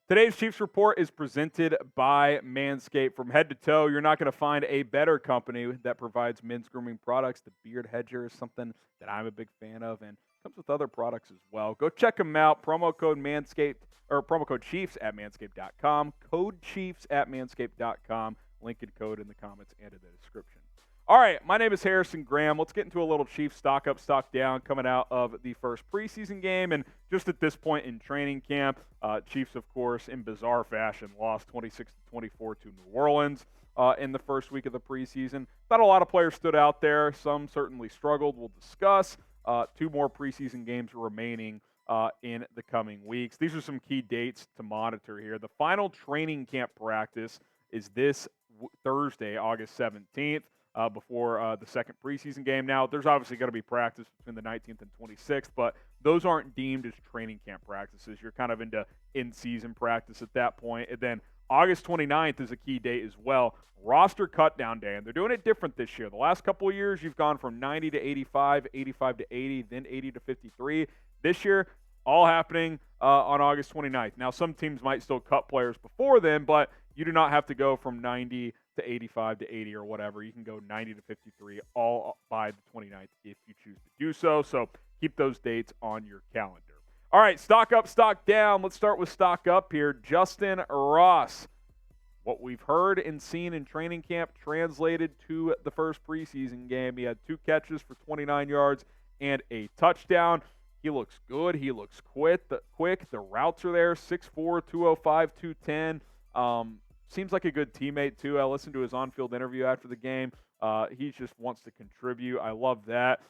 Today's Chiefs Report is presented by Manscaped. From head to toe, you're not going to find a better company that provides men's grooming products. The Beard Hedger is something that I'm a big fan of and comes with other products as well. Go check them out. Promo code Manscaped or promo code Chiefs at manscaped.com. Code Chiefs at manscaped.com. Link and code in the comments and in the description. All right, my name is Harrison Graham. Let's get into a little Chiefs stock up, stock down coming out of the first preseason game. And just at this point in training camp, Chiefs, of course, in bizarre fashion, lost 26-24 to New Orleans in the first week of the preseason. Not a lot of players stood out there. Some certainly struggled. We'll discuss. 2 more preseason games remaining in the coming weeks. These are some key dates to monitor here. The final training camp practice is this Thursday, August 17th. Before the second preseason game. Now, there's obviously going to be practice between the 19th and 26th, but those aren't deemed as training camp practices. You're kind of into in-season practice at that point. And then August 29th is a key date as well. Roster cut-down day, and they're doing it different this year. The last couple of years, you've gone from 90 to 85, 85 to 80, then 80 to 53. This year, all happening on August 29th. Now, some teams might still cut players before then, but you do not have to go from 90 to 85 to 80 or whatever. You can go 90 to 53 all by the 29th if you choose to do so. So keep those dates on your calendar. All right, stock up, stock down. Let's start with stock up here. Justyn Ross. What we've heard and seen in training camp translated to the first preseason game. He had 2 catches for 29 yards and a touchdown. He looks good. He looks quick. The routes are there. 6'4", 205, 210. Seems like a good teammate, too. I listened to his on-field interview after the game. He just wants to contribute. I love that.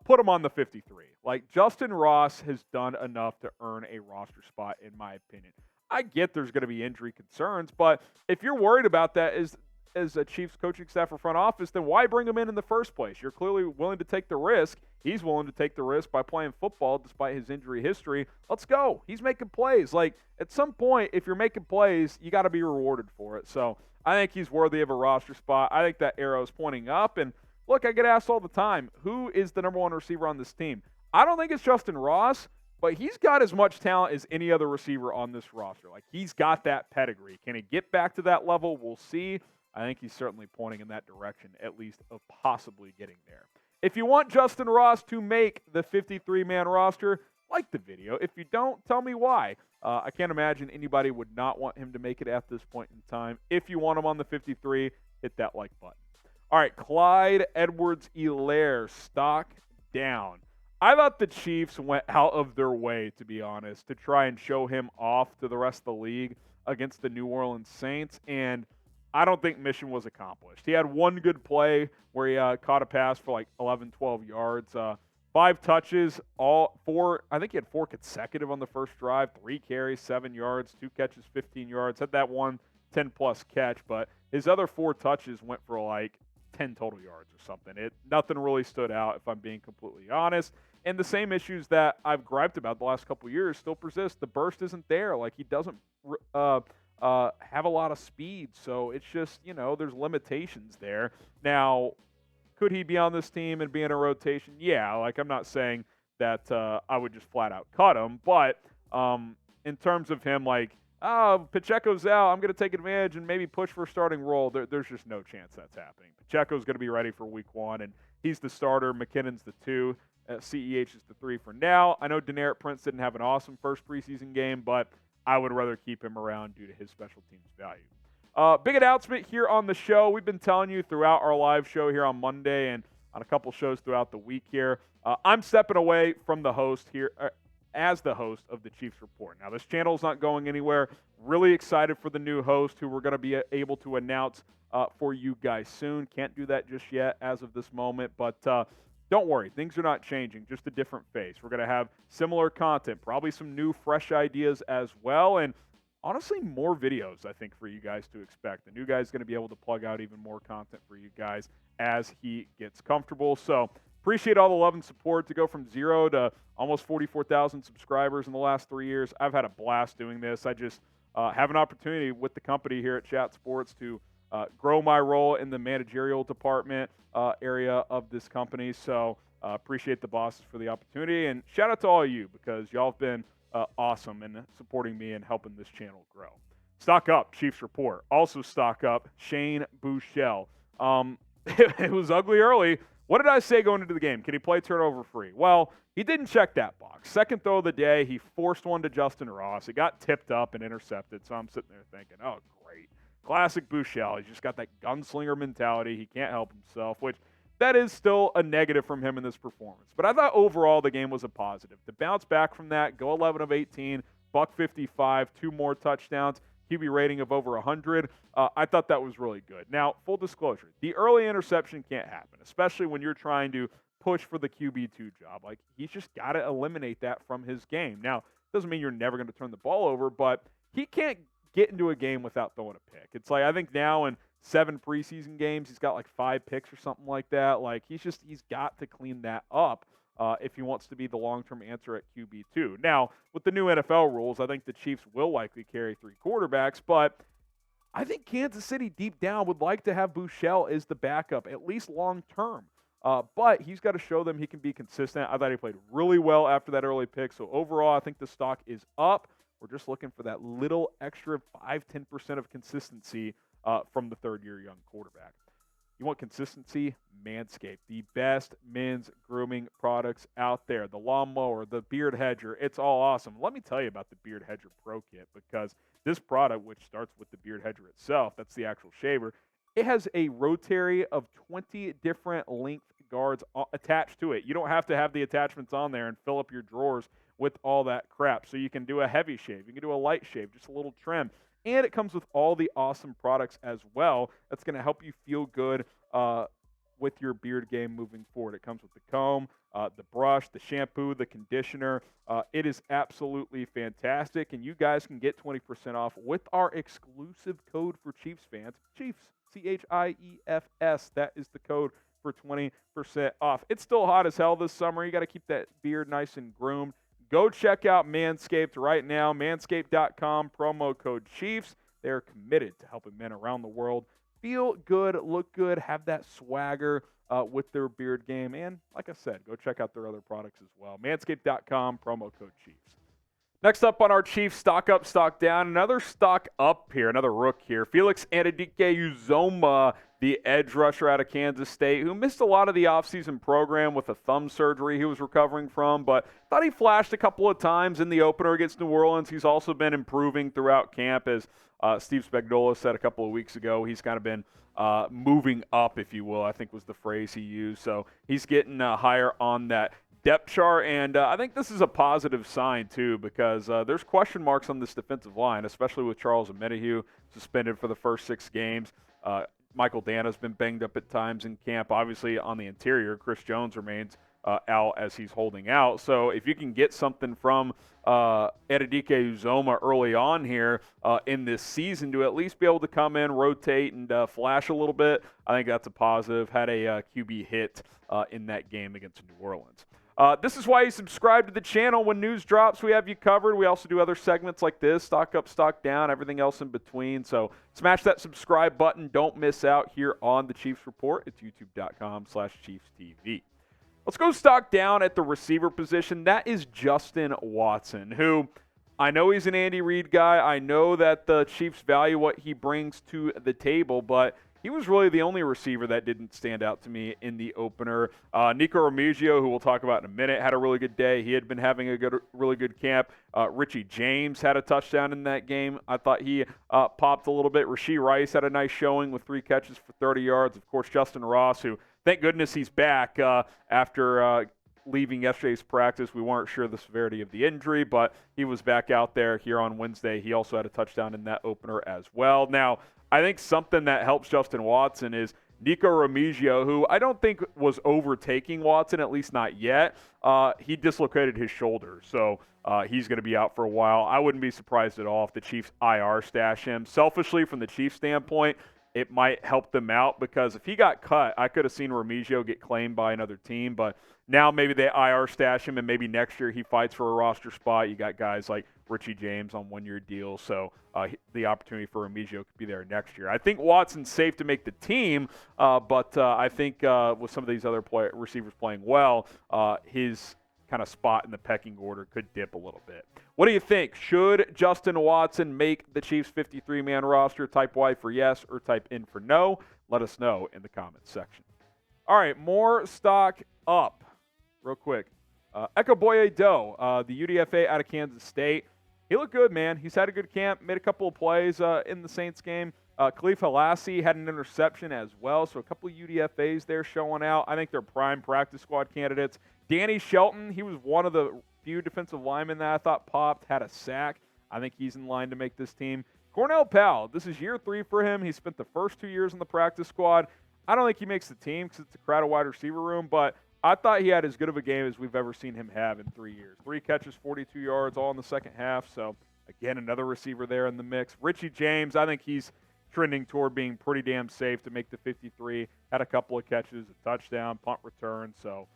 Put him on the 53. Like, Justyn Ross has done enough to earn a roster spot, in my opinion. I get there's going to be injury concerns, but if you're worried about that as a Chiefs coaching staff or front office, then why bring him in the first place? You're clearly willing to take the risk. He's willing to take the risk by playing football despite his injury history. Let's go. He's making plays. Like, at some point, if you're making plays, you got to be rewarded for it. So I think he's worthy of a roster spot. I think that arrow is pointing up. And look, I get asked all the time, who is the number 1 receiver on this team? I don't think it's Justyn Ross, but he's got as much talent as any other receiver on this roster. Like, he's got that pedigree. Can he get back to that level? We'll see. I think he's certainly pointing in that direction, at least of possibly getting there. If you want Justyn Ross to make the 53-man roster, like the video. If you don't, tell me why. I can't imagine anybody would not want him to make it at this point in time. If you want him on the 53, hit that like button. All right, Clyde Edwards-Helaire, stock down. I thought the Chiefs went out of their way, to be honest, to try and show him off to the rest of the league against the New Orleans Saints, and I don't think mission was accomplished. He had one good play where he caught a pass for like 11, 12 yards. 5 touches, I think he had 4 consecutive on the first drive, 3 carries, 7 yards, 2 catches, 15 yards. Had that one 10-plus catch, but his other 4 touches went for like 10 total yards or something. Nothing really stood out, if I'm being completely honest. And the same issues that I've griped about the last couple of years still persist. The burst isn't there. Like, he doesn't have a lot of speed. So it's just, there's limitations there. Now, could he be on this team and be in a rotation? Yeah, like, I'm not saying that I would just flat out cut him. But in terms of him, like, Pacheco's out, I'm going to take advantage and maybe push for a starting role, there's just no chance that's happening. Pacheco's going to be ready for week 1, and he's the starter. McKinnon's the 2. CEH is the 3 for now. I know Deneric Prince didn't have an awesome first preseason game, but I would rather keep him around due to his special teams value. Big announcement here on the show. We've been telling you throughout our live show here on Monday and on a couple shows throughout the week here. I'm stepping away from the host here as the host of the Chiefs Report. Now, this channel is not going anywhere. Really excited for the new host who we're going to be able to announce for you guys soon. Can't do that just yet as of this moment, but don't worry, things are not changing, just a different face. We're going to have similar content, probably some new, fresh ideas as well, and honestly, more videos, I think, for you guys to expect. The new guy's going to be able to plug out even more content for you guys as he gets comfortable. So appreciate all the love and support to go from 0 to almost 44,000 subscribers in the last 3 years. I've had a blast doing this. I just have an opportunity with the company here at Chat Sports to grow my role in the managerial department area of this company. So appreciate the bosses for the opportunity. And shout out to all of you because y'all have been awesome and supporting me and helping this channel grow. Stock up, Chiefs report. Also stock up, Shane Buechele. It was ugly early. What did I say going into the game? Can he play turnover free? Well, he didn't check that box. Second throw of the day, he forced one to Justyn Ross. It got tipped up and intercepted, so I'm sitting there thinking, oh, great. Classic Buechele. He's just got that gunslinger mentality. He can't help himself, which that is still a negative from him in this performance. But I thought overall the game was a positive. To bounce back from that, go 11 of 18, buck 55, 2 more touchdowns, QB rating of over 100. I thought that was really good. Now, full disclosure, the early interception can't happen, especially when you're trying to push for the QB2 job. Like, he's just got to eliminate that from his game. Now, doesn't mean you're never going to turn the ball over, but he can't get into a game without throwing a pick. It's like, I think now in 7 preseason games, he's got like 5 picks or something like that. Like, he's got to clean that up if he wants to be the long-term answer at QB2. Now, with the new NFL rules, I think the Chiefs will likely carry 3 quarterbacks, but I think Kansas City deep down would like to have Buechele as the backup, at least long-term. But he's got to show them he can be consistent. I thought he played really well after that early pick. So overall, I think the stock is up. We're just looking for that little extra 5-10% of consistency from the third-year young quarterback. You want consistency? Manscaped, the best men's grooming products out there. The lawnmower, the beard hedger, it's all awesome. Let me tell you about the Beard Hedger Pro Kit, because this product, which starts with the beard hedger itself, that's the actual shaver, it has a rotary of 20 different length guards attached to it. You don't have to have the attachments on there and fill up your drawers with all that crap. So you can do a heavy shave, you can do a light shave, just a little trim. And it comes with all the awesome products as well that's going to help you feel good with your beard game moving forward. It comes with the comb, the brush, the shampoo, the conditioner. It is absolutely fantastic, and you guys can get 20% off with our exclusive code for Chiefs fans. Chiefs, CHIEFS. That is the code for 20% off. It's still hot as hell this summer. You got to keep that beard nice and groomed. Go check out Manscaped right now, manscaped.com, promo code Chiefs. They're committed to helping men around the world feel good, look good, have that swagger with their beard game. And like I said, go check out their other products as well. Manscaped.com, promo code Chiefs. Next up on our Chiefs stock up, stock down, another stock up here, another rook here. Felix Anudike-Uzomah, the edge rusher out of Kansas State, who missed a lot of the offseason program with a thumb surgery he was recovering from, but thought he flashed a couple of times in the opener against New Orleans. He's also been improving throughout camp, as Steve Spagnuolo said a couple of weeks ago. He's kind of been moving up, if you will, I think was the phrase he used. So he's getting higher on that depth chart, and I think this is a positive sign too, because there's question marks on this defensive line, especially with Charles Omenihu suspended for the first 6 games. Michael Dana's been banged up at times in camp. Obviously, on the interior, Chris Jones remains out as he's holding out. So if you can get something from Anudike-Uzomah early on here in this season to at least be able to come in, rotate, and flash a little bit, I think that's a positive. Had a QB hit in that game against New Orleans. This is why you subscribe to the channel. When news drops, we have you covered. We also do other segments like this, stock up, stock down, everything else in between. So smash that subscribe button. Don't miss out here on the Chiefs Report. It's youtube.com/ChiefsTV. Let's go stock down at the receiver position. That is Justin Watson, who I know he's an Andy Reid guy. I know that the Chiefs value what he brings to the table, but he was really the only receiver that didn't stand out to me in the opener. Nico Remigio, who we'll talk about in a minute, had a really good day. He had been having a really good camp. Richie James had a touchdown in that game. I thought he popped a little bit. Rashee Rice had a nice showing with 3 catches for 30 yards. Of course, Justyn Ross, who, thank goodness he's back after leaving yesterday's practice. We weren't sure the severity of the injury, but he was back out there here on Wednesday. He also had a touchdown in that opener as well. Now, I think something that helps Justin Watson is Nico Remigio, who I don't think was overtaking Watson, at least not yet. He dislocated his shoulder, so he's going to be out for a while. I wouldn't be surprised at all if the Chiefs IR stash him. Selfishly, from the Chiefs' standpoint, it might help them out, because if he got cut, I could have seen Remigio get claimed by another team, but now maybe they IR stash him, and maybe next year he fights for a roster spot. You got guys like Richie James on 1-year deals, so the opportunity for Remigio could be there next year. I think Watson's safe to make the team, but I think with some of these other receivers playing well, his kind of spot in the pecking order could dip a little bit. What do you think? Should Justin Watson make the Chiefs 53-man roster? Type Y for yes or type in for no. Let us know in the comments section. All right, more stock up. Real quick. Echo boye-doe, the UDFA out of Kansas State. He looked good, man. He's had a good camp, made a couple of plays in the Saints game. Edwards-Helaire had an interception as well, so a couple of UDFAs there showing out. I think they're prime practice squad candidates. Danny Shelton, he was one of the few defensive linemen that I thought popped, had a sack. I think he's in line to make this team. Cornell Powell, this is year 3 for him. He spent the first 2 years in the practice squad. I don't think he makes the team because it's a crowded wide receiver room, but I thought he had as good of a game as we've ever seen him have in 3 years. 3 catches, 42 yards, all in the second half. So, again, another receiver there in the mix. Richie James, I think he's trending toward being pretty damn safe to make the 53. Had a couple of catches, a touchdown, punt return. So,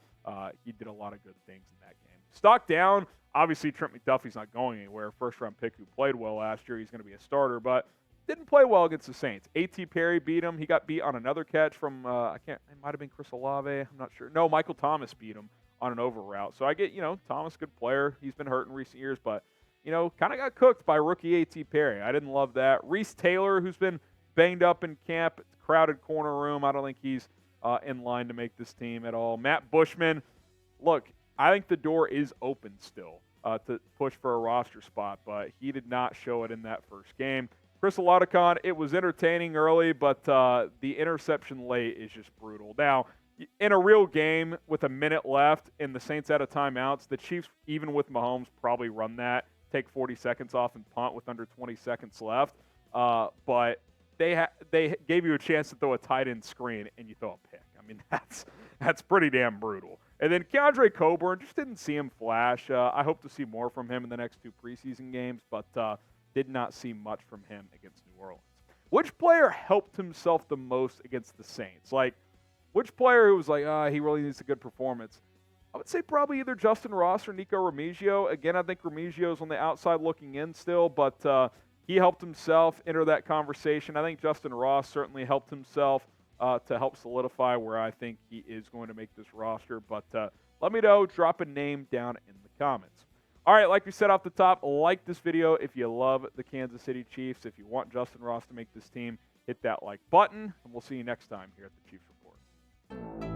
he did a lot of good things in that game. Stock down. Obviously, Trent McDuffie's not going anywhere. First-round pick who played well last year. He's going to be a starter, but didn't play well against the Saints. A.T. Perry beat him. He got beat on another catch from, it might have been Chris Olave. I'm not sure. No, Michael Thomas beat him on an over route. So I get, Thomas, good player. He's been hurt in recent years, but, kind of got cooked by rookie A.T. Perry. I didn't love that. Reese Taylor, who's been banged up in camp, crowded corner room. I don't think he's in line to make this team at all. Matt Bushman, look, I think the door is open still to push for a roster spot, but he did not show it in that first game. Chris Olave, it was entertaining early, but the interception late is just brutal. Now, in a real game with a minute left and the Saints out of timeouts, the Chiefs, even with Mahomes, probably run that, take 40 seconds off and punt with under 20 seconds left. But they gave you a chance to throw a tight end screen and you throw a pick. I mean, that's pretty damn brutal. And then Keandre Coburn, just didn't see him flash. I hope to see more from him in the next 2 preseason games, but did not see much from him against New Orleans. Which player helped himself the most against the Saints? Like, which player who was like, he really needs a good performance? I would say probably either Justyn Ross or Nico Remigio. Again, I think Remigio's on the outside looking in still, but he helped himself enter that conversation. I think Justyn Ross certainly helped himself to help solidify where I think he is going to make this roster. But let me know. Drop a name down in the comments. All right, like we said off the top, like this video if you love the Kansas City Chiefs. If you want Justyn Ross to make this team, hit that like button, and we'll see you next time here at the Chiefs Report.